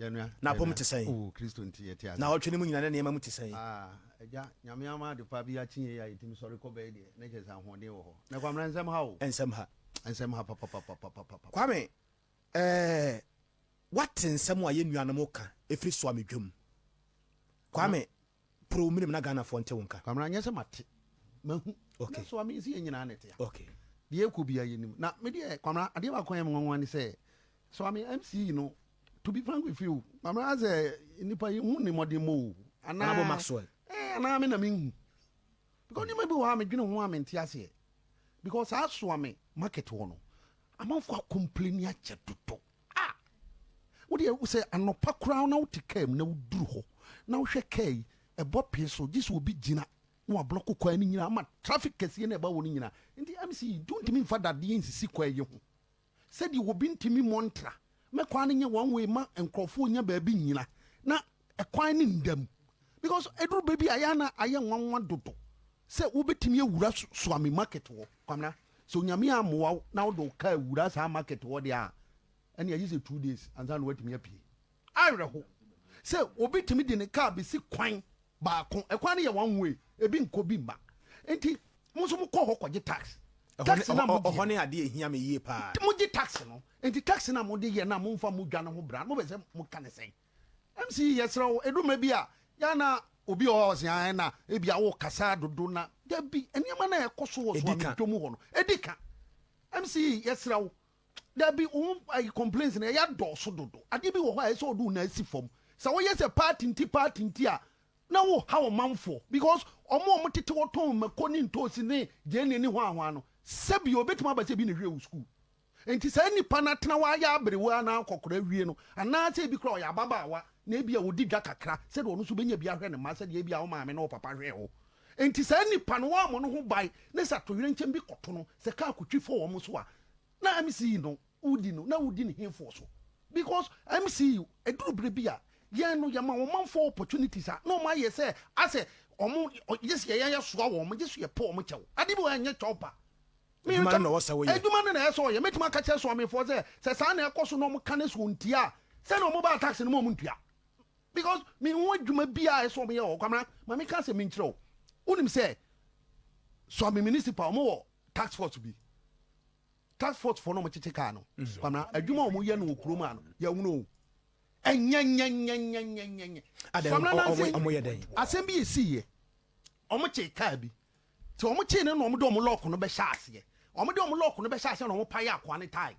na pom te sɛn oh Kristo nti yɛ tia na ɔtwe ne mu nyina ne nneɛma mu te sɛn agya nyame ama de pa bi akye ya yɛtimi sɔre kɔ bɛɛ de na kyɛ sɛ ahoɔden wɔ hɔ na kwamra nsɛm ha o nsɛm ha papa Kwame what nsɛm a yɛ nuanom ka ɛfiri so amedwam Kwame pro minim na Ghana fo nte wonka kwamra nyɛ sɛ mate mahu okay so ami si nyina na te okay de ekɔ bia yɛnim na me de kwamra ade ba kwan yɛ nwanwa ne sɛ so ami MC no to be frank with you kwamra sɛ nipa yi hu ne mɔde mo ana Abo Maxwell ana me na me hu because ni ma bi wa me dwene ho amenti ase because aso ame market ho no amanfo complain ya che toto wo de sɛ anopa kra na wo te kam na wo duru ho na wo hwɛ kai ɛbɔ pe so gisi obi gina na wa block kwa ni nyina ama traffic kɛse na ɛba wo ni nyina nti MC don't mean for that the nsisi kwa ye ho said you obi ntimi montra me kwa ni nye one way ma nkrofo nya ba bi nyina na ɛkwan ni ndam because eduru baby ayana aye nwanwa dodo sɛ wo betimi awura so ame market wo kwamna so nyame amoa na wo do ka awura sa market wo de a ɛne ayi sɛ 2 days anza no watimi apie awre ho sɛ obi timi de ne car bi si kwan baako ɛkwan ne yɛ one way ebi nko bi mba enti mo so mo kɔ hɔ kɔgye tax na mo ɔhɔ ne ade ehia me yie pa mo gye tax no enti tax na mo de yɛ na mo mfa mo dwa ne ho bra mo be sɛ mo ka ne sɛn MC yɛsrɛ eduma bi a ya na obi ɔsia na ebi a wo kasa dodo na da bi eniema na ɛkɔ so wɔ so amedwom hɔ no edika MC yɛsrɛ da bi I complaints na ya dɔ so dodo ade bi wɔ hɔ a ɛsɛ odu na asi fam sɛ wo yɛ sɛ party nti a na wo ha wo manfo because omo tete wo ton makoni ntosi ne gene ni ho ahwa no sebi obetuma ba se bi ne hwe wo school enti sɛ nipa na tena wa ya abrewa na akokora wie no ana sɛ bi kra ya babaawa na ebi a wodi dwa kakra sɛ de ono so benya bi ahwe ne ma sɛ de ebi a wo maame na wo papa hwe ho enti sɛ nipa no wa mo no ho bai ne sa to yire nkyɛm bi kɔto no sɛ ka akotwi fo wo mo so a na MC no udi no na udi ne hemfo so because MC eduru bre bi a yɛn no yɛma wo manfo opportunities a no ma yɛ sɛ asɛ ɔmo yes yɛ soa wɔ ɔmo yes yɛ pɔ ɔmo kyɛw ade bi wɔ nyɛ chɔpa eduma no wɔ sɛ wo yɛ eduma no na ɛsɔ yɛ metima ka kyɛ so amefo sɛ saa na ɛkɔ so no ɔmo ka ne so ntia sɛ na ɔmo ba tax no mo ntua because me ho adwuma bi a ɛsɔ ɔmo yɛ wɔ kwamra ma me ka sɛ me nkyerɛw unim sɛ so ame municipal ɔmo wɔ tax force bi tax force for no mo kyekye ka no kwamra adwuma ɔmo yɛ no wɔ kuroma no yɛ wuno enyenyenyenyenyenyenyenye ɔmo yɛ den asɛm bi esiye ɔmo kye kaa bi ti ɔmo kye ne no ɔmo de ɔmo lock no bɛ hyɛ aseɛ ɔmo de ɔmo lock no bɛ hyɛ aseɛ na ɔmo pa yɛ akwa ne tie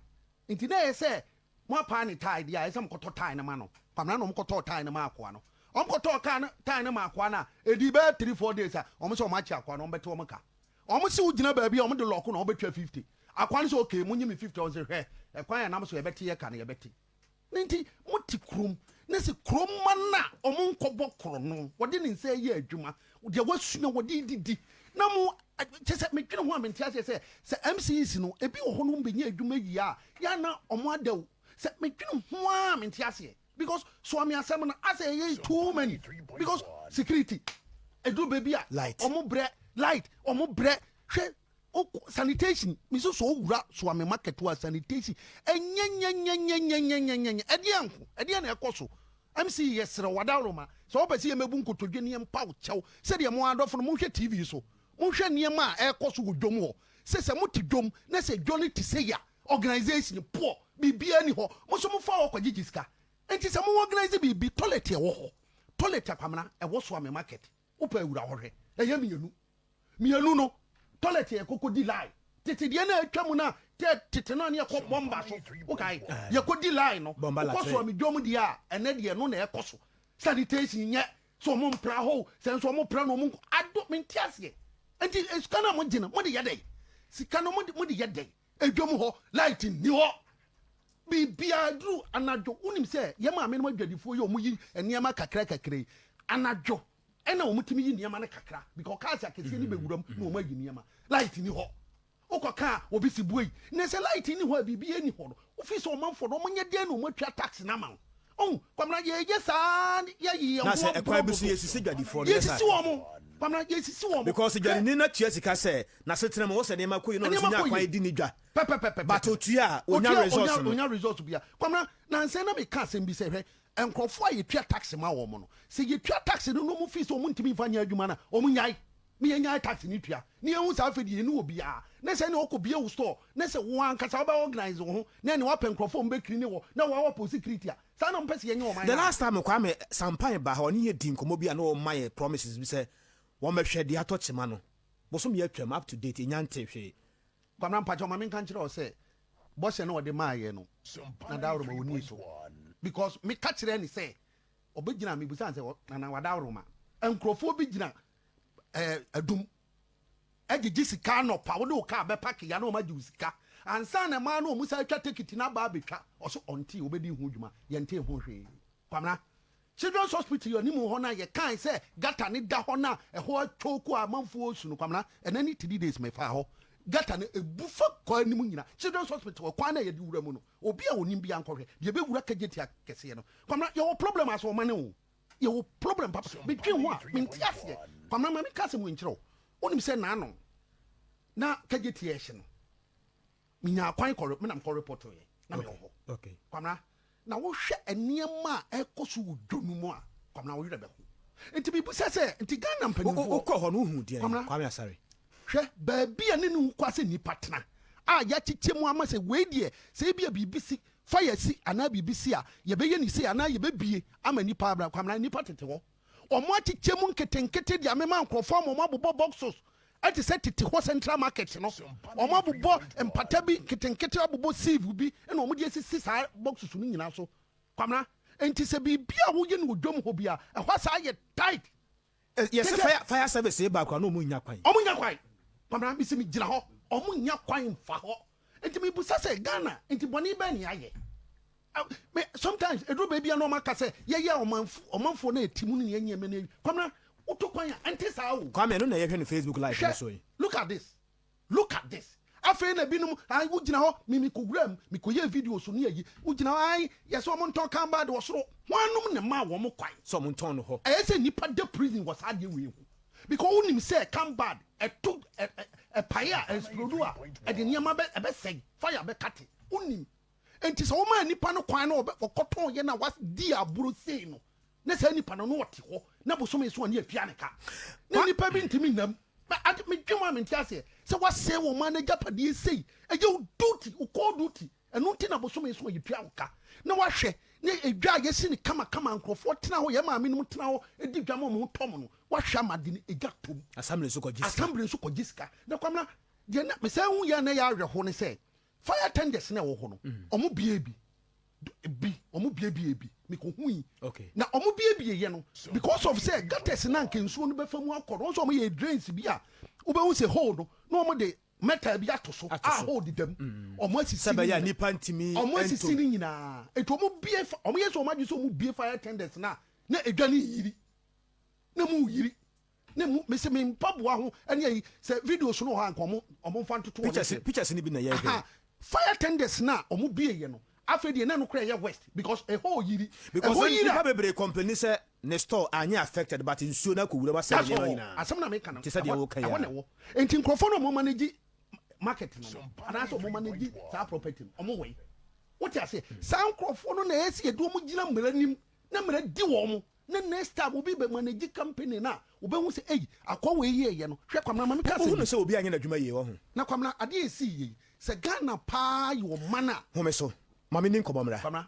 nti na yɛ sɛ mo apa ne tie dia yɛ sɛ mo kɔtɔ tie ne ma no kwamna na ɔmo kɔtɔ tie ne ma akwa no ɔmo kɔtɔ kaa ne tie ne ma akwa na edi bɛ 3-4 days a ɔmo sɛ ɔmo akye akwa no ɔmo bɛte ɔmo ka ɔmo si gyina baabi a ɔmo de lock no ɔmo bɛtwa 50 akwa no sɛ okay mo nyimi 50 ɔmo sɛ hwɛ ɛkwan yɛ nam so yɛbɛte yɛ ka no yɛbɛte nti mo ti krom na se krom mana ɔmo nkɔbɔ koro no wɔde ne nsa yɛ adwuma de wasua wɔde didi na mo kyɛ sɛ medwene ho a mente ase sɛ MCs no ebi wɔ hɔ no mbɛnya adwuma yi a ya na ɔmo adaw sɛ medwene ho a mente ase because so am asɛm no ase yɛ too many because security edu baby a ɔmo brɛ light ɔmo brɛ hwɛ sanitation miso so wura so am market wa sanitation enyenyenyenyenyenyenyenyenye ɛdeɛ na ɛkɔ so MC yɛsrɛ wadaroma sɛ wɔpɛ sɛ yɛmɛbu nkotodwe ne yɛmpa wo kyɛw sɛdeɛ mo adɔfo no monhwɛ TV so monhwɛ nneɛma a ɛkɔ so wɔ dwom hɔ sɛ sɛ mote dwom na sɛ dwone te sɛ ya organisation poɔ biribia ni hɔ mo so mofa hɔ kɔgyegye sika enti sɛ mo organise biribi toilet ɛwɔ hɔ toilet akwamena ɛwɔ so ame market wopɛ awura hɔ hwɛ ɛyɛ mienu no toilet yɛ kokodi line tete deɛ na atwa mu na tete no ne yɛkɔ bomba so okay yɛkɔdi line no kɔ so ame dwom deɛ a ɛnɛ deɛ no na ɛkɔ so sanitation nyɛ so mo mpra ho sɛ nso mo mpra no mo ado mente aseɛ enti sika na mo gyina mo de yɛ dɛ sika no mo de yɛ dɛ adwom hɔ light ni hɔ bibia duru anadwo unim sɛ yɛma ame no adwadifo yɛ ɔmo yi nneɛma kakra anadwo ɛna ɔmo timi yi nneɛma no kakra because kaasa kɛseɛ ni bɛwuram na ɔmo ayi nneɛma light ni hɔ okɔka obi si buei na sɛ light ni hɔ a bibia ni hɔ no ofi sɛ ɔmanfo no ɔmo nyɛ deɛ na ɔmo atwa tax na ma oh kwamna yɛ saa yɛyi na sɛ ɛkwan bi so yɛsisi dwadifo no yɛsisi wɔ mo kwamna yɛsisi wɔ mo because dwadini na tua sika sɛ na setena mo wɔ sɛ nneɛma kɔyi no ɔno nya kwan di ni dwa pɛpɛpɛpɛ but otua onya results onya results bia kwamna na nsɛ na me ka asɛm bi sɛ hwɛ nkrofo a yetwa tax ma wo mo no se yetwa tax no no mu fi so mo ntimi fa nya adwuma na o mu nyai me nya tax ni twa ne hu sa afedi ni obi a na se ne okobie wo store na se wo ankasa wo ba organize wo ho na ne wa pe nkrofo mbekiri ne wo na wo wa security a sa na mpese ye nya o man the last time kwa me sampan ba ha oni ye din komo bia na o man promises bi se wo mehwe de atoche ma no bosom ye twam up to date nyante hwe kwamna mpacho ma me kan kire o se bose na o de maaye no na dawro ma woni so because me ka kire ni se obegina me busan se na wadawro ma nkrofo bi gina adum agigi sika no pa wo de o ka be pack ya na o ma ji sika ansa na ma no musa twa ticket na ba betwa oso onti obedi hu dwuma ye nte hu hwe kwamna children's hospital yo ni mu ho na ye kan se gata ni da ho na ho atwoku amanfo osu no kwamna enani 3 days me fa ho gata ne ebufa kwa ni mu nyina children's hospital kwa na ye di wura mu no obi a onim bia nkohwe ye be wura kageti akese no kwamna yo problem aso o mane o yo problem papa between ho a menti ase kwamna ma me kase mu nkyerɛ onim se na ano na kageti ye hye no minya kwan kɔ me nam kɔ report ye na me ho okay kwamna na wo hwɛ eniema ekoso wodonu mu a kwamna wo hwɛ be ho enti bi bu sɛ enti Ghana mpanimfo o kɔ ho no hu die kwame asare hwɛ baabi a ne ne kwase nipa tena a ya chiche mu ama sɛ we die sɛ bia bibisi fire si ana bibisi a ye be ye ni si ana ye be bie ama nipa abra kwamna nipa tete ho omo achiche mu nketenkete dia mema nkrofo mo mabobɔ boxes ati sɛ tete ho central market no omo abobɔ empata bi nketenkete abobɔ sieve bi na omo de asisi saa boxes no nyina so kwamna enti sɛ bibia wo ye no dwom ho bia ɛhɔ saa ye tight yes fire service e ba kwa no mu nya kwan kwamna bi se mi gyina hɔ omo nya kwan mfa hɔ enti mi busa sɛ Ghana enti bɔne ba ni ayɛ sometimes edro baby no maka say ye omanfo na etimu ni yenye mena kwamna uto kwan ya ante saa o kwame no na ye hwe no Facebook live so yi look at this afei na binum ai ugina ho mimi koguram mi koye video so ne yi ugina ai yes o monton kan ba de wosoro wanum ne ma wo mo kwan so monton no ho e say nipa de prison was ade we hu because unim say kan bad e to e paya explode a de niam be say fire be kate unim enti so ma nipa no kwan na okoton ye na was di aburo sei no na say nipa no wote ho na bosom eso ne afia ne ka na nipa bi ntimi nam me dwuma me ntiase se wase wo manager padie sei eje duty o call duty eno nti na bosom eso ye tua ka na wahwe ne edwa yesi ne kama nkrofo tena ho ye ma me no tena ho edi dwama mo tom no wahwe amade ne eja tom assembly so ko jiska na kwamna de na me say hu ya na ya ahwe ho ne say fire tenders na wo ho no omo bi omo bie me ko hui okay na omo bie ye no because of say gutters na nkensuo no befa mu akoro so omo ye drains bi a wo be hu say hold no omo de metal bi atoso a hold dem omo asisi sebe ya nipa ntimi omo asisi ni nyina eto omo bie omo ye so omo adu so omo bie fire tenders na edwane yiri na mu yiri ne mu me se me mpaboa ho ene yi se videos no ha nkomo omo fa ntoto pictures ni bi na ye fire tenders na omo bie ye no afedi na no kra ye west because a whole yiri because you have a company say ne store anya affected but nsuo na ko wura wasa ne no nyina asem na me kana ti say de wo kan ya enti nkrofo no mo manage market no ana so mo manage that property omo we what you say san nkrofo no na esi edu mo gina mmaranim na mmara di wo mo na next time obi be manage company na obe hu say ei akwa we ye no hwe kwamna ma me ka say hu no say obi anya na dwuma ye wo ho na kwamna ade esi ye se Ghana pa yo mana hu me so mami ni nkomo mra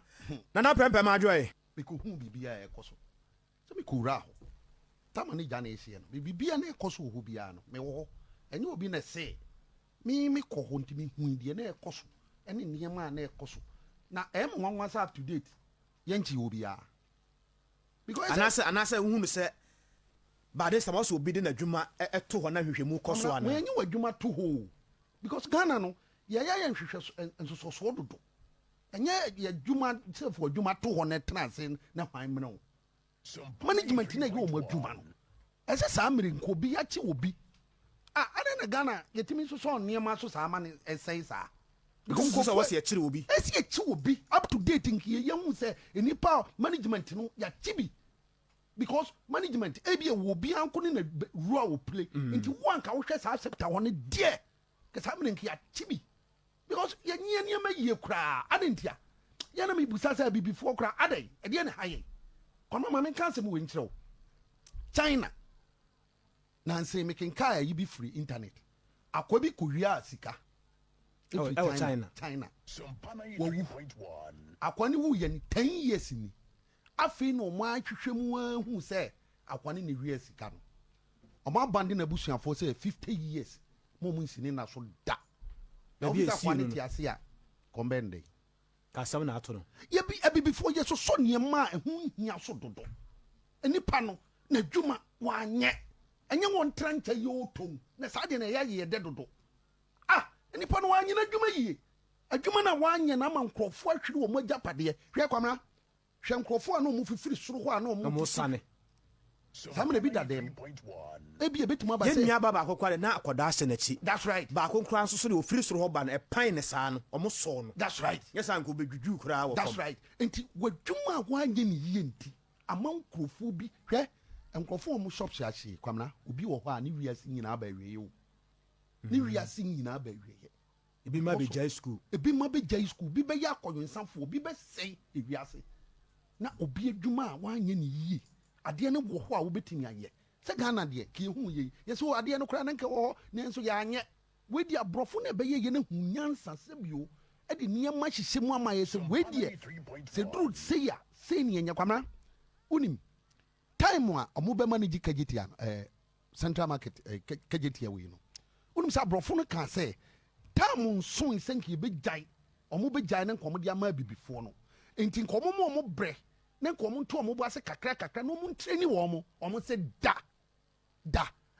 na na prempe ma adwoe me ko hu bibia e koso so me ko ra ho tama ni ja na esi no bibia na e koso ho bia no me wo enye obi na se me ko ho ntimi hu die na e koso ene niam na e koso na em nwanwa sa up to date ye nchi obi a because anase hu no se ba de sama so obi de na dwuma to ho na hwehwemu koso ana we enye wadwuma to ho because Ghana no ye nhwehwe nsoso dodo enye ye dwuma sefo dwuma to ho na tenase na hwan mene wo management na ye o madwuma no ese saa mmiri nkobi ya che obi ada na Ghana yetimi so so niema so saa ma ne esai saa because so was ye chire obi esi ye che obi up to date nkiye ye hu se enipa management no ya chibi because management ebi e wo bi anko ne na rua wo play nti wo anka wo hwe saa sector ho ne de ke saa mmiri nkiya chibi because ye niema ye kura adentia yana mi busa say before kra adai e de na haye kwama ma me kan se mo we nkyerɛw China na nse me ken kai yi bi free internet akwabi kowia sika China wawu akwani wu ye 10 years ni afi no mo ahwehwɛ mu ahu sɛ akwani ne wi sika no omo abande na busuafo sɛ 50 years mo nsini na so da na bi akwani ti ase a kombende kasam na ato no ye bi abi before ye so niema ehu hia so dodo enipa no na dwuma wa anye enye won trancha ye otom na sa de na ye de dodo nipa no wanye na adwuma yie adwuma na wanye na ma nkrofo ahwiri wo magya pade hwe kwamra hwe nkrofo a no mu fifiri soro ho a no mu sane samre bi dadem ebi betuma ba se yenya baba akokware na akoda ase na chi that's right ba akonkran nso so de ofiri soro ho ba na epan ne saa no omo so no that's right yes anko bedwudwu kura wo that's right enti wadwuma wanye ne yie nti ama nkrofo bi hwe nkrofo mo shops ahye kwamra obi wo ho a ne wiase nyina ba wiye o ne wiase nyina ba wiye ebi ma be jai school bi be ya akoyonsafo bi be sei ewiase na obi adwuma a wanye ne yie ade ne wo ho a wo betimi aye se Ghana de ki hu ye yeso ade ne kura na nke wo ne nso ya anye wedi abrofo na be ye ne hu nyansa se bio e de niam hyehyɛ mu ama ye se wedi se duru se ya se ne nya kwamra unim time a omo be manage kajitia Central Market kajitia we no unim sa abrofo no ka se tam nso nsenke be jai omo be jai ne nkomo de ama bibifo no enti nkomo mo omo bre ne nkomo nto omo bo ase kakra no mo ntreni wo omo se da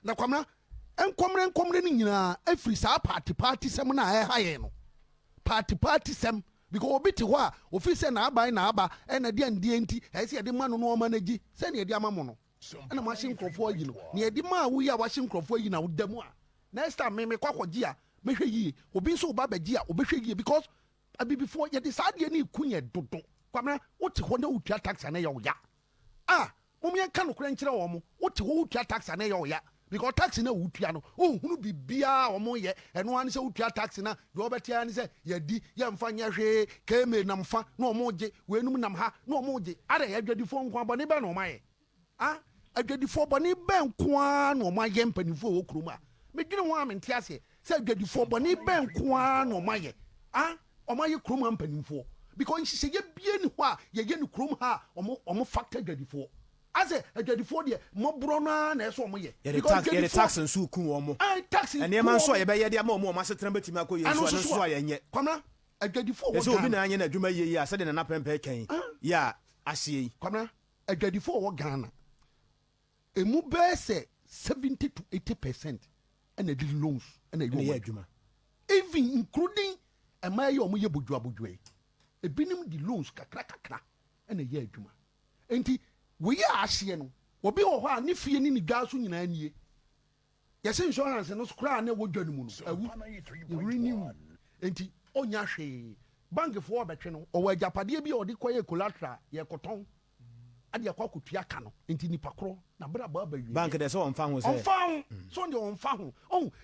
na kwamna enkomre ni nyina afiri sa party sem na haye no party sem because obi te ho a ofi se na aba e na de ande enti e se de ma no no managi se ne de ama mo no na ma hye nkrofo yi no ne de ma wo yi a wa hye nkrofo yi na wo damu a next time me kwakwaji a mehwe yi obi nso ba baji a obehwe yi because abi before ye de saade ni kunye dodo kwamna wote ho na utua tax na ye oya mum ye kan okura nkyere wo mo wote ho utua tax na ye oya because tax na utua no ohunu bibia wo mo ye eno an se utua tax na ye obetia ni se ye di ye mfa nya hwe keme na mfa na omo je wenum nam ha na omo je are ye adwadifo nko abone be na omo ye adwadifo bone be nko a na omo ye mpanifo wo kuruma medwene ho amenti ase se adwadifo bone be nko a na omo ye omo kuruma mpanifo because she ye bie ni ho a ye ni kurum ha omo factor adwadifo ase adwadifo de mo bro na eso omo ye because ye tax nso ku wo mo tax ene ma nso ye be ye de ama omo asetran betimi akoye nso nso a ye nye kwamna adwadifo wo so obi na anye na adwuma ye yi ase de na pempe kan ya ahye kwamna adwadifo wo Ghana emu be se 70 to 80% and the loans and the adwuma even including amaye omo ye bodwa ebinim di loans kakra and ye adwuma enti we ya ahye no obi wo ho a ne fie ni dwa so nyina nie yes insurance no skra na wo dwa no mu no awu renew enti onya hwe bank fo obetwe no o wa japade bi o de koye collateral ye koton ade akwakotua ka no enti nipa kro na bra ba ba wi bank de so on fa ho se so de on fa ho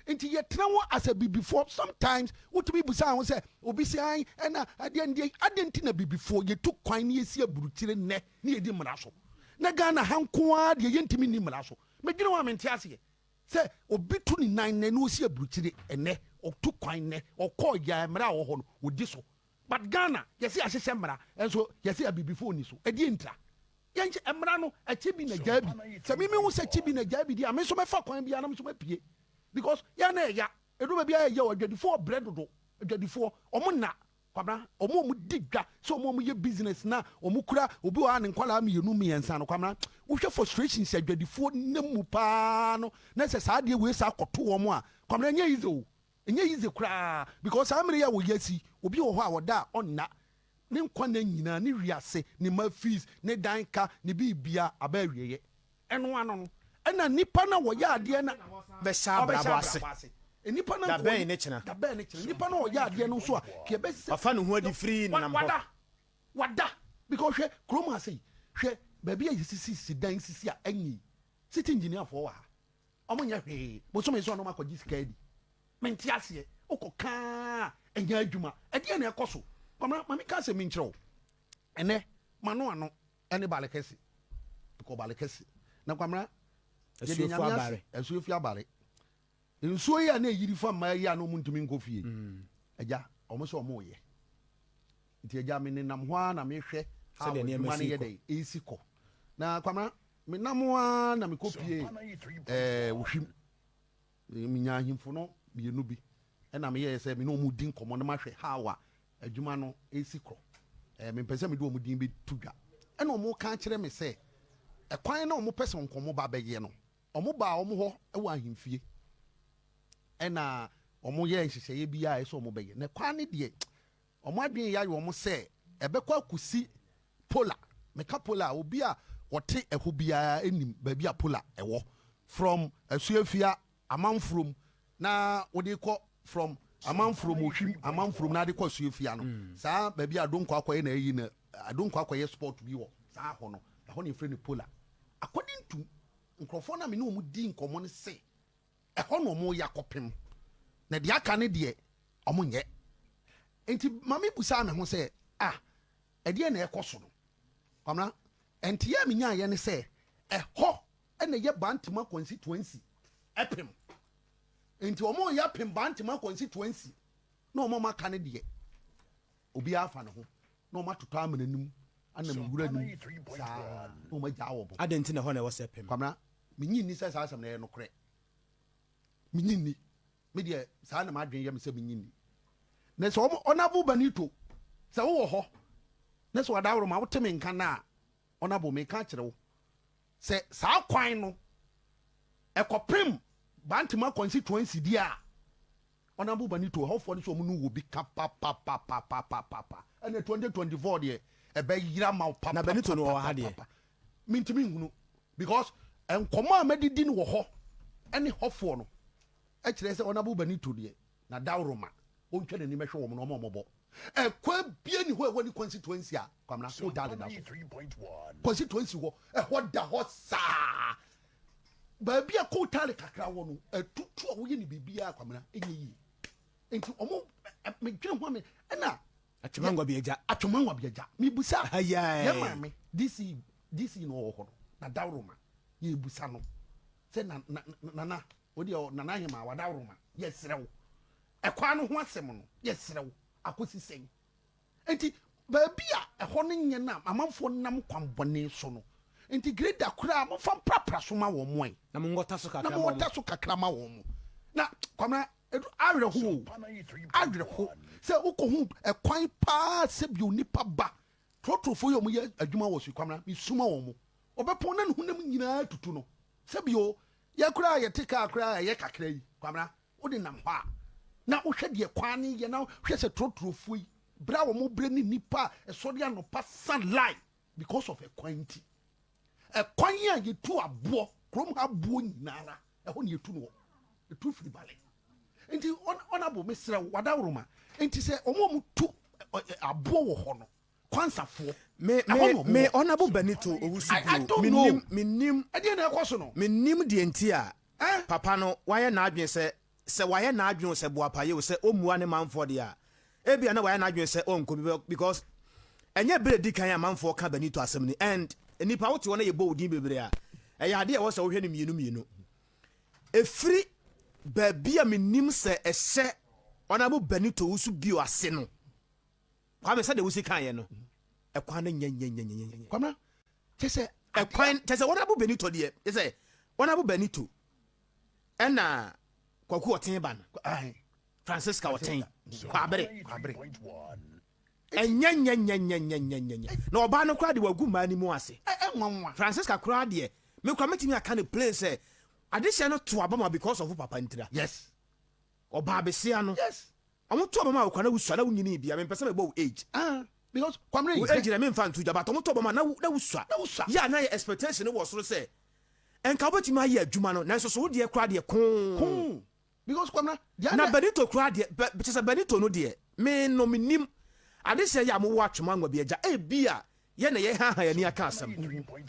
enti ye tena wo as a before sometimes what to be busa ho se obi si an na ade ntina before ye took kwan ne ye si aburutire ne ye di mra so na Ghana hanko a de ye ntimi ni mra so medwene wa mente ase se obi tu ni nan ne no si aburutire ene o took kwan ne o call ya mra wo ho no odi so but Ghana ye si ahye mra enso ye si before ni so e di ntra yanche emra no achibi na jabi se mimi hu se chibi na jabi dia me so me fa kwan bia na me so mapie because ya na ya edu ba bia ya odwadifo bread do odwadifo omo na kwabra omo digwa so omo ye business na omo kura obi wa ne nkwala me yenu me yensa no kwabra wo hwe frustration se odwadifo nemu pa no na se saa de we sa akoto omo a kwabra nya yize kura because amre ya wo yasi obi wo ho a woda onna ne nkwa na nyina ne wiase ne ma fees ne danka ne bibia aba wieye eno ano no ena nipa na wo ya ade na be sha brabo ase nipa na da ben ne chena nipa na wo ya ade no so a ke be se afa no ho adi free na nam ho wada because hwe kroma sei hwe ba bia yisisi dan sisi a anyi city engineer for wa omonya hwe bo so me so no makoji sika edi menti ase okoka enya adwuma ade na ekoso mami ka se minchiro ene mano ano ene balekesi ko balekesi na kwamra esuofu abare nsuo yi na yiri fa ma yi ano muntumi nkofie eja omo so omo ye nti eja me nenam ho a na mehwe ha wo dwuma ne ye dey esiko na kwamra me namwa na me kopie wohwim me nya ahimfo no bienu bi na me ye se me no mu din komo na mahwe ha wa adwuma no esiko me pese me do mu din be tudwa na omo ka kire me se ekwan na omo pese nkomo ba beye no omo ba omo ho e wa ahimfie na omo ye nhyehyeye bia e so omo beye na kwan ne de omo adwen ya yo omo se ebekwa kusi pola meka pola obi a wote eho bia enim ba bia pola ewo from asuafia amanfrom na wode ko from amanfrom ohwim amanfrom na de ko asuafia no saa ba bia adonko akoye na yi na adonko akoye sport bi wo saa ho no eho ne frɛ pola according to nkrofo na me no mu di nkomo ne se eho no mo yakopem na de aka ne de omo nye enti mame busa me ho se ede na ekoso no kwamna enti ya me nya ye ne se eho ene ye bantima constituency epem enti omo ya pem bantima constituency na omo maka ne de obi afa ne ho na omo atoto amananim ana mewura nim sa no ma ja wo bo adenti na ho na wo se pem kwamna me nyi ni se sa asem na ye no kre me nyi ni me de sa na ma dwen ye me se me nyi ni na so onabu banito se wo ho na so adawro ma woteme nka na onabu me ka kire wo se sa kwan no ekopem bantima constituency dia onabu banito ho fo ni so mu no wo bi ka pa and 2024 de ebe yira ma pa na banito no ha de mintimi hunu because enkomo amedidi no wo ho ene hofo no e kire se onabu banito de na dawro ma ontwe ne nimehwe wo no omobo kwa bie ni ho e woni constituency a kwamna o dale da constituency ho e ho da ho saa ba bia ko tale kakra wo no etutu a wo ye ni bibia kwamna enye yi enti omo me dwen ho me na atwemangwa bieja mi busa ye mame this no ho na dawroma ye busa no se na odi na hema wa dawroma ye serew ekwa no ho asem no ye serew akosi sen enti ba bia eho no nye na amanfo nam kwambone so no enti grade akura mo fa prapra so ma wo mo na mo ngota so kakra ma wo mo na kwamna awerho se ukohu ekwan pa se bi onipa ba trotrofo yo mo ye adwuma wo su kwamna mi suma wo mo obepon na hu nam nyina tutu no se bi o ye kura ye tika akura ye kakra yi kwamna odi nam ha na wohwe de kwan ne ye na hwe se trotrofo yi bra wo mo bre ni nipa eso de anopa sunlight because of ekwanti ekwan ya ye tu abo krom ha bo nyinara eho ne ye tu no etu firi bale enti onabo mesra wadawroma enti se omo tu abo wo ho no kwansafo me onabo benito owusu minim ade na ekoso no minim de enti a papa no waye na adwen se waye na adwen se boapaye se omua ne manfo de a ebia na waye na adwen se onko because enye bredi kan ya manfo ka benito asem ni and nipa wote wona ye bo odin bebre a eya ade e wo se wo hwe ne mienu efri babia minim se ehye onabo benito wusu bio ase no kwa me se de wusi kan ye no ekwan nya kwamna tese ekwan tese onabo benito de tese onabo benito ena kwaku oten ba no Francisca oten kwabere enya na oba no kra de wagu mani mu ase enwanwa Francisca kra de me kwa metimi aka ne place adehia no to abama because of papa ntira yes oba besia no yes omo to abama akwa na wusua na wunyini bia me pese me bo age because kwamre you age na me mfa ntu jaba to omo to abama na wusua ya na expectation wo so se enka obetimi aye adwuma no na so wo de kra de kon because kwamna na benito kra de pese benito no de me no minim adehia ya mo wa twema ngwa bia e bia ye na ye ha ya ni aka asem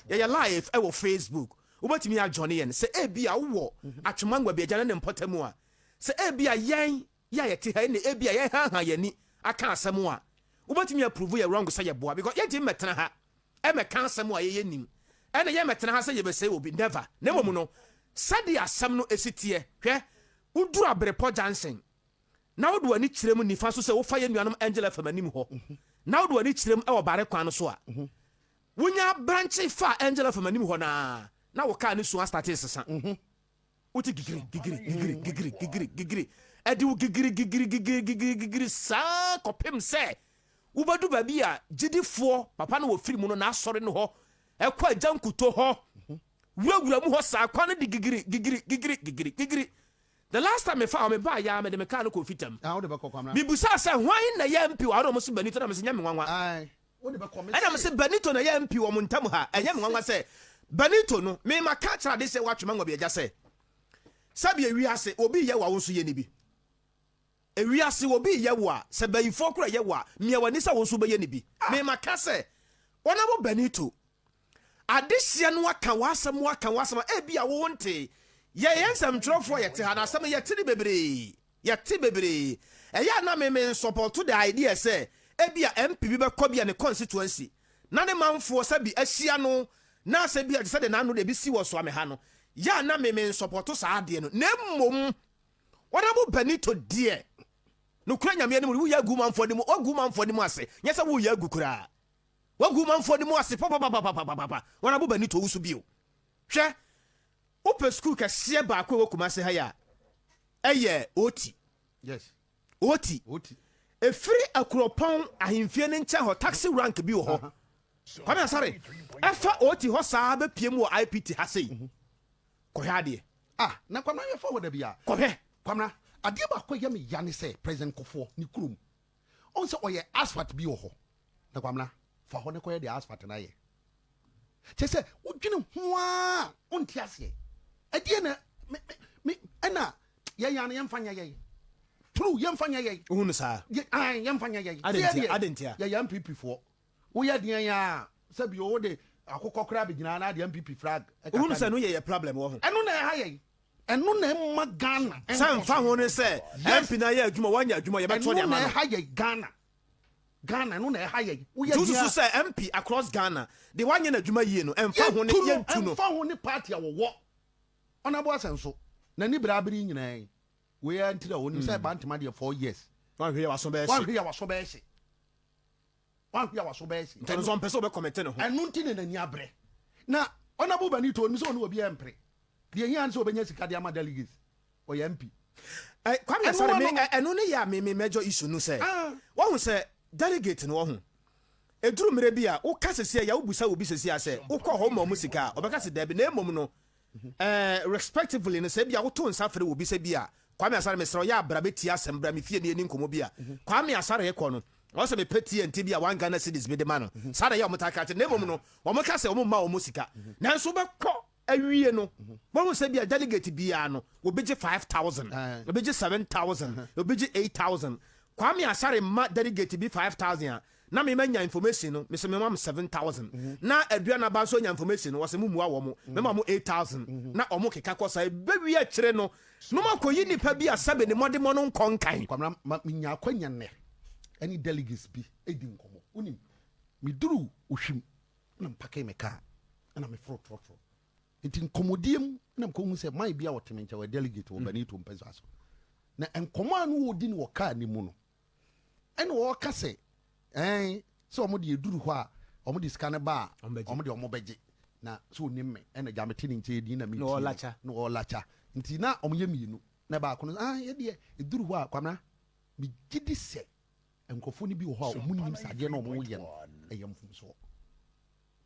ye live e wo Facebook ubetimi ya Johnny yen se ebia wo atwemangwa bia jana ne mpotamu a se ebia yen ya yete ha ne ebia ye ha yani aka asem a wobɛtumi approve yɛ wrong sɛ yɛ boa because yɛntimi mɛtena ha ɛmɛka asɛm a yɛyɛ nim ɛna yɛmɛtena ha sɛ yɛbɛsɛe obi never na mmom no sɛdeɛ asɛm no ɛsiteɛ hwɛ woduru aberepɔ Johnson na wode w'ani kyerɛ mu nifa so sɛ wofa yɛ nuanom Angela fam anim hɔ na wode w'ani kyerɛ mu ɛwɔ bare kwan no so a wonya branche fa Angela fam anim hɔ na wo kaa ne so start sesa wote gigiri ɛde wo gigiri saa kɔpem sɛ wobɛdu baabi a gyidifoɔ papa no wɔ firi mu no na asɔre no hɔ ɛkɔ agya nkuto hɔ wurawura mu hɔ saa kwa no de gigiri the last time me fa me ba ya me de me kaa no kɔ fitam bibusa sɛ hwan na yɛ mpi wa mo so Benito na me sɛ nyame nwanwa ɛna me sɛ Benito na yɛ mpi wɔ mo ntam ha ɛnyɛ me nwanwa sɛ Benito no me ma ka kyerɛ de sɛ watwema ngɔ bi agya sɛ sabi ewiase obi yɛ wa wo so yɛ ni bi ewiase obi yɛ wa sɛ bayifo kora yɛ wa mia wani sɛ wo so bɛyɛ ni bi me ma ka sɛ wona mo Benito adehye no aka wasɛm e bia wo wonte yɛ yɛnsɛm twerɛfoɔ yɛte ha na asɛm yɛte ne bebree ɛyɛ na me support the idea sɛ e bia MP bi bɛkɔ bia ne constituency na ne manfoɔ sɛ bi ahyia no na sɛ bia sɛ de nanu de bi si wɔ so ame ha no ya na me support saa ade no na mmom wona mo Benito die no kura nyame ne mu wo yɛ gu manfoɔ de mu ogu manfoɔ de mu ase nyɛ sɛ wo yɛ gu kura wagu manfoɔ de mu ase papa wona mo Benito wo so bio hwɛ open school kɛseɛ baako wɔ Kumase ha ya ɛyɛ oti efiri akuropɔn ahemfie ne nkyɛn hɔ taxi rank bi wɔ hɔ kwame asare ɛfa oti hɔ saa bɛpie mu wɔ IPT ha sei kɔhwɛ adeɛ na kwamna yɛ forward bia kɔhwɛ kwamna adeɛ baako yɛ me ya ne sɛ president Kofoɔ ne kurom on sɛ ɔyɛ asphalt bi wɔ hɔ na kwamna fa hɔ ne kɔyɛ de asphalt na yɛ kyɛ sɛ wodwene ho a wonte aseɛ adeɛ na me ɛna yɛyɛ no yɛmfa nyɛ yɛyɛ true yɛmfa nyɛ yɛyɛ wohu no saa yɛmfa nyɛ yɛyɛ adentia yɛyɛ MPP foɔ woyɛ deɛ a sɛ bi wo de akokɔ kora bɛgyina na de MPP flag wohu no sɛ no yɛ problem wɔ ho ɛno na ɛha yɛyɛ ɛno na ɛma Ghana sɛ mfa ho no sɛ MP na yɛ adwuma wanya adwuma yɛbɛtɔ de ama no ɛno na ɛha yɛ Ghana no na ɛha yɛ woyɛ deɛ sɛ MP across Ghana de wanyɛ na adwuma yie no ɛmfa ho ne yɛntu no ɛmfa ho ne party a wɔwɔ ɔnabo asɛn so na ni brabere nyinaa we are ntira woni sɛ bantama de 4 years wan hwe waso bɛɛhye nti no mpɛ sɛ wobɛkɔmɛte ne ho ɛno nti ne nani abrɛ na ɔnabo Benito ni sɛ ɔno obi ɛmpre deɛ hia sɛ obɛnya sika de ama delegates ɔyɛ MP kwame asare me ɛno ne yɛ me major issue no sɛ wɔhu sɛ delegate no wɔhu eduru mmerɛ bi a woka sɛsia ya wobusa obi sɛsia sɛ wokɔ hɔ ma mu sika ɔbɛka sɛ dabi na mmom no respectively no sɛ bia woto nsa frɛ obi sɛ bia kwame asare me srɛ yɛ abra bɛtie asɛm bra me fie ne ani nkɔmmɔ bi a kwame asare yɛkɔ no ɔsɛ me pɛtie nti bi a 1 Ghana cedis bi de ma no saa na yɛ ɔmo taka te na mmom no ɔmo ka sɛ ɔmo ma ɔmo sika nanso bɛkɔ awie no wɔn sɛ bia delegate bia no obɛgye 5,000 obɛgye 7,000 obɛgye 8,000 kwame asare ma delegate bi 5,000 a na me manya information no me se me mam 7,000 na aduana ba so nya information no wose mu mua wo mo me mam 8,000 na omo keka kosa be wi a kire no no makoyi nipa bi asabe ne mode mo no nkonkan kwamna nya akwanya ne any delegates bi edi nkomo unim me duru ohwim na mpake me ka na me fro tro enti nkomodiem na mkohu se mai bia woteme ncha wa delegate wo Benito mpeza so na enkomo anu wodi ne wo ka ni mu no ene wo ka se so omo de eduru hɔ a omo de scan ba omo de omo beje na so onim me ene ja mete ne nche di na me no olacha nti na omo ye mienu na ba ko no ye de eduru hɔ a kwamna me gidi se enkofo ni bi wɔ hɔ a omo nim sade na omo ye no eyam fum so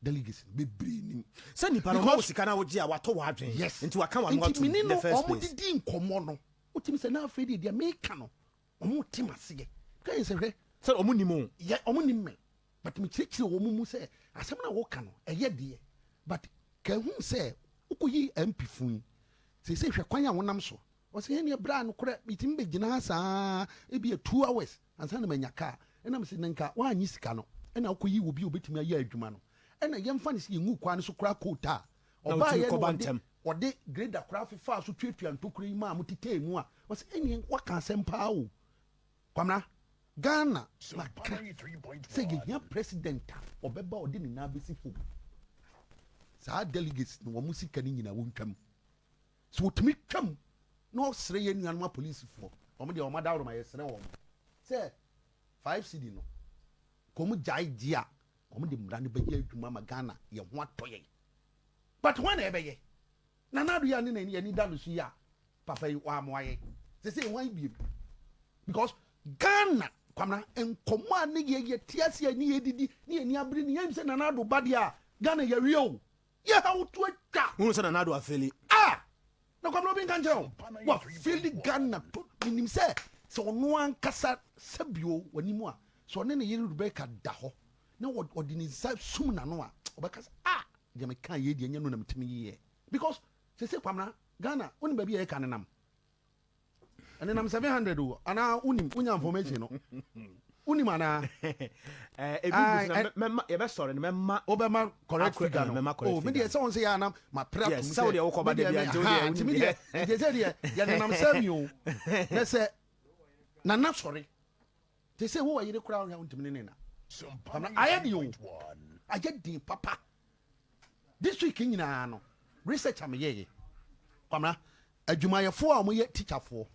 delegates be nim sɛ nipa no wo sika na wo gi a wato wa adwen nti waka wa no wato the first place omo di nkomo no otimi sɛ na afredi dia me ka no omo tim ase kai sɛ hwɛ sɛ ɔmo nim yɛ ɔmo nim me but me kyerɛkyerɛ wɔ mu sɛ asɛm na wɔka no ɛyɛ deɛ but ka hu sɛ wokɔyi MP fun sɛ hwɛ kwan a wonam so ɔsɛ ɛne bra no korɛ bitimi bɛgyina saa ebi 2 hours ansa na manya ka ɛna mese nanka waanyi sika no ɛna wokɔyi wɔ bi obɛtumi ayɛ adwuma no ɛna yɛmfa ne sɛ yɛngu kwan no so kora kota ɔbaa yɛ ɔde grader kora fefa so tuatua ntokura yi ma a motete mu a ɔsɛ ɛne waka asɛm paa o kwamna Ghana maka say ye president obeba odi ni na besi fo saa delegates no wo sika ni nyina wontwam so wotumi twam no sere ye nuanuma police fo omo de omo dawro ma ye sere wo say 5 cd no komu jai dia komu de mrande be ye adwuma ma Ghana ye ho atoye but when e be ye na na do ya ni ni da no so ya papa yi wa mo aye say wan bi because Ghana kwamna enkomo ane ye tiasia ni ye didi ni ani abiri ni yem se na na do badia Ghana ye wieo ye ha wotu atwa hu se na do afeli na kwamna obi kan jero wa feli Ghana to minim se ono ankasa sabio wanimu a so ne ye Rebecca da ho na odi ni sum na no a obekasa je me kan ye die nya no na metimi ye because se kwamna Ghana oni ba bi ye kan nam and then I'm 700 ana unim unya information no unim ana e be sorry memma obema correct figure no oh me dey say on say ya na ma prep yes so dey wo ba dey bia nje dey say dey ya na say o na say na sorry they say wo yire kura on ntimi ne na I dey o I get the papa this week nyina no research am ye kwamna adwumayefo a mo ye teacher fo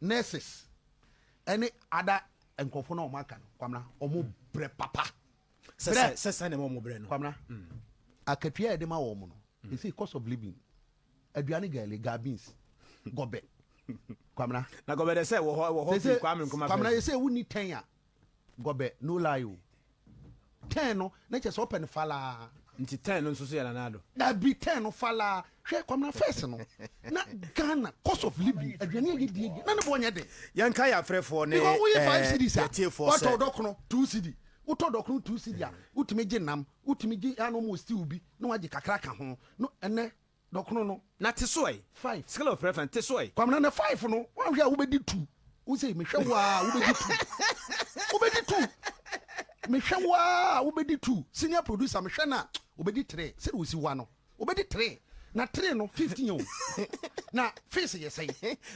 nurses any other enkofo na omaka kwamna omo bre papa se na mo bre no kwamna akatua de ma wo mo no you see cost of living aduane ga beans gobe kwamna na gobe de say wo fi kwamna kuma kwamna you say woni 10 a gobe no lie o 10 no na che so open fala nti 10 no nso so ya na do na bi 10 no fala hwe kwamna first no na Ghana cost of living aduane ye die na ne bo nya de yan kai afrefo ne because we 5 cedis what odokono 2 cedi uto dokono 2 cedi a utime gi nam utime gi ano mo stew bi na waje kakra ka ho no ene dokono no na te so ai 5 scale of preference te so ai kwamna na 5 no wa hwe a wo bedi 2 wo say me hwe wa wo bedi 2 wo bedi 2 me hwe wa wo bedi 2 senior producer me hwe na wo bedi 3 se wo si wa no wo bedi 3 na 3 no 15 yo na face ye say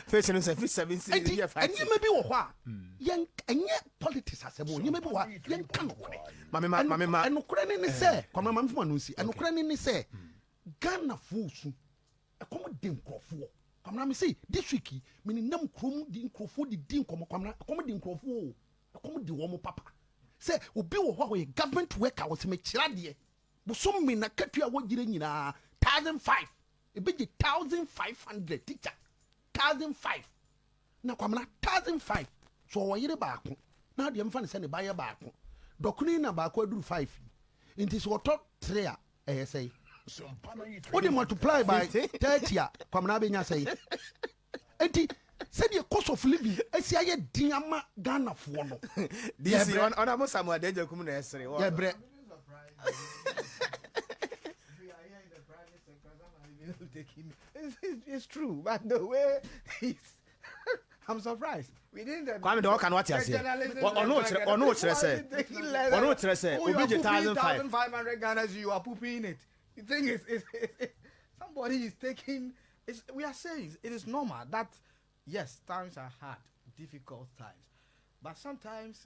face no say 7 year 5 and you may be wo a yen enye politics asebo you may be wa yen kan okre mama enokre ne say kwama mama fuma no si enokre ne say Ghana fusu ekomo de nkrofo kwama me say this week me ni nam krom di nkrofo di nkomo kwama ekomo di nkrofo ekomo di wo mo papa say obi wo ho a government worker wo se me kira de bo so me na katua wo gire nyina 1,500 ebeji 1,500 teacher 1,500 na kwamna 1,500 so wo yire baako na de mfa ne se ne baye baako dokuni na baako aduru 5 inti so to 3 a say what do you multiply by 30 a kwamna be nya say enti said the cost of living esi aye din ama Ghana fo no this on amo samu danger kum na esere yeah bre it's true, but the way I'm surprised. We didn't. Kwame de oka no what you say. Ono chere say. Obi je 1,500 Ghana, you are pooping it. The thing is somebody is taking. We are saying it is normal that yes, times are hard, difficult times, but sometimes